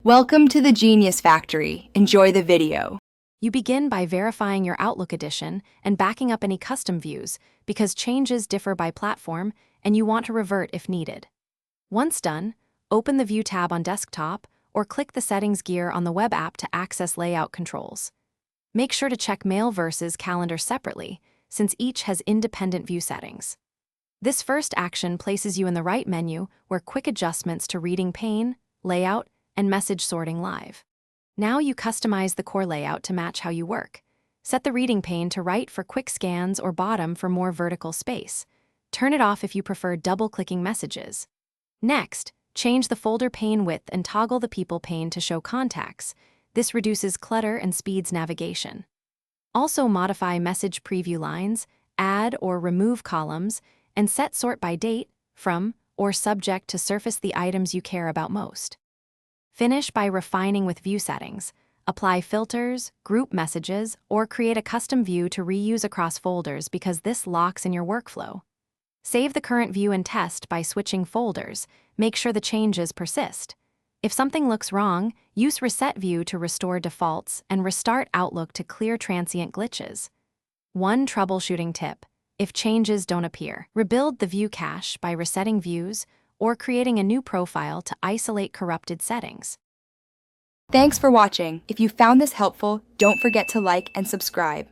Welcome to the Genius Factory. Enjoy the video. You begin by verifying your Outlook edition and backing up any custom views because changes differ by platform and you want to revert if needed. Once done, open the View tab on desktop or click the Settings gear on the web app to access layout controls. Make sure to check Mail versus Calendar separately, since each has independent view settings. This first action places you in the right menu where quick adjustments to reading pane, layout, and message sorting live. Now you customize the core layout to match how you work. Set the reading pane to right for quick scans or bottom for more vertical space. Turn it off if you prefer double-clicking messages. Next, change the folder pane width and toggle the people pane to show contacts. This reduces clutter and speeds navigation. Also modify message preview lines, add or remove columns, and set sort by date, from, or subject to surface the items you care about most. Finish by refining with view settings. Apply filters, group messages, or create a custom view to reuse across folders because this locks in your workflow. Save the current view and test by switching folders. Make sure the changes persist. If something looks wrong, use Reset View to restore defaults and restart Outlook to clear transient glitches. One troubleshooting tip: if changes don't appear, rebuild the view cache by resetting views or creating a new profile to isolate corrupted settings. Thanks for watching. If you found this helpful, don't forget to like and subscribe.